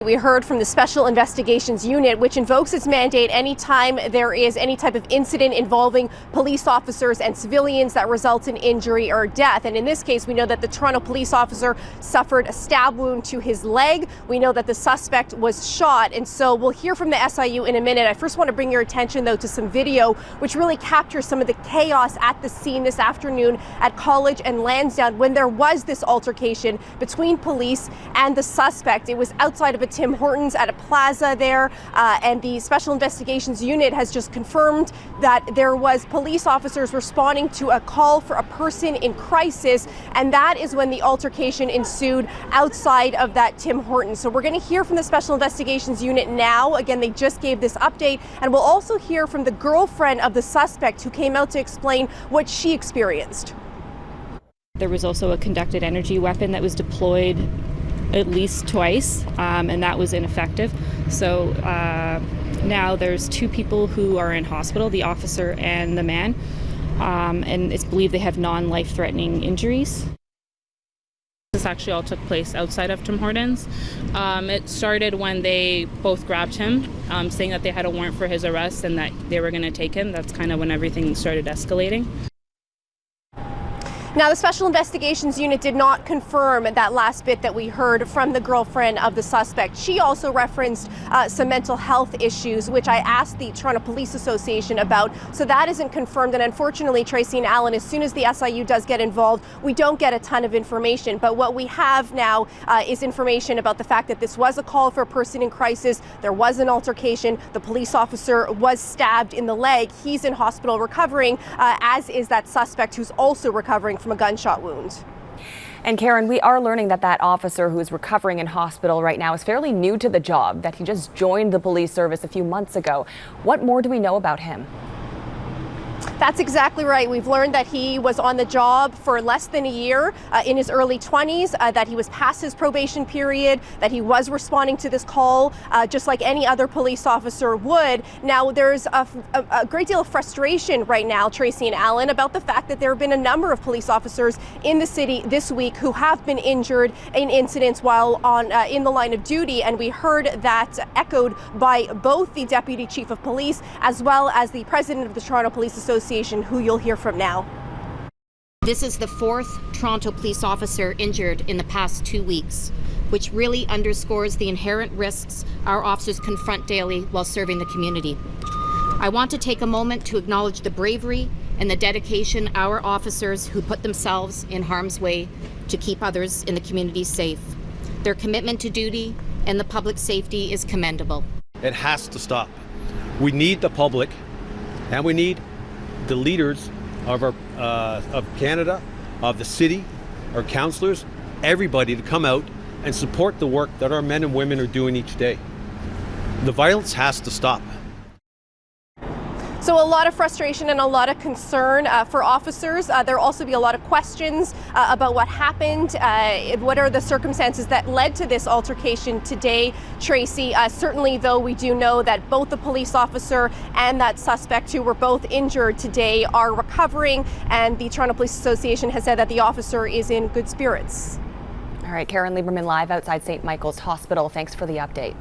We heard from the Special Investigations Unit, which invokes its mandate anytime there is any type of incident involving police officers and civilians that results in injury or death. And in this case, we know that the Toronto police officer suffered a stab wound to his leg. We know that the suspect was shot. And so we'll hear from the SIU in a minute. I first want to bring your attention, though, to some video which really captures some of the chaos at the scene this afternoon at College and Lansdowne when there was this altercation between police and the suspect. It was outside of a Tim Hortons at a plaza there, and the Special Investigations Unit has just confirmed that there was police officers responding to a call for a person in crisis, and that is when the altercation ensued outside of that Tim Hortons. So we're going to hear from the Special Investigations Unit now. Again, they just gave this update, and we'll also hear from the girlfriend of the suspect who came out to explain what she experienced. There was also a conducted energy weapon that was deployed at least twice, and that was ineffective. So now there's two people who are in hospital, the officer and the man, and it's believed they have non-life-threatening injuries. This actually all took place outside of Tim Hortons. It started when they both grabbed him, saying that they had a warrant for his arrest and that they were going to take him. That's kind of when everything started escalating. Now, the Special Investigations Unit did not confirm that last bit that we heard from the girlfriend of the suspect. She also referenced some mental health issues, which I asked the Toronto Police Association about. So that isn't confirmed. And unfortunately, Tracy and Alan, as soon as the SIU does get involved, we don't get a ton of information. But what we have now is information about the fact that this was a call for a person in crisis. There was an altercation. The police officer was stabbed in the leg. He's in hospital recovering, as is that suspect who's also recovering from a gunshot wound. And Caryn, we are learning that that officer who is recovering in hospital right now is fairly new to the job, that he just joined the police service a few months ago. What more do we know about him? That's exactly right. We've learned that he was on the job for less than a year, in his early 20s, that he was past his probation period, that he was responding to this call just like any other police officer would. Now, there's a great deal of frustration right now, Tracy and Alan, about the fact that there have been a number of police officers in the city this week who have been injured in incidents while in the line of duty. And we heard that echoed by both the Deputy Chief of Police as well as the President of the Toronto Police Association, who you'll hear from now. This is the fourth Toronto police officer injured in the past 2 weeks, which really underscores the inherent risks our officers confront daily while serving the community. I want to take a moment to acknowledge the bravery and the dedication our officers who put themselves in harm's way to keep others in the community safe. Their commitment to duty and the public safety is commendable. It has to stop. We need the public, and we need the leaders of our of Canada, of the city, our councillors, everybody to come out and support the work that our men and women are doing each day. The violence has to stop. So a lot of frustration and a lot of concern for officers. There'll also be a lot of questions about what happened. What are the circumstances that led to this altercation today, Tracy? Certainly, though, we do know that both the police officer and that suspect who were both injured today are recovering, and the Toronto Police Association has said that the officer is in good spirits. All right, Caryn Lieberman live outside St. Michael's Hospital. Thanks for the update.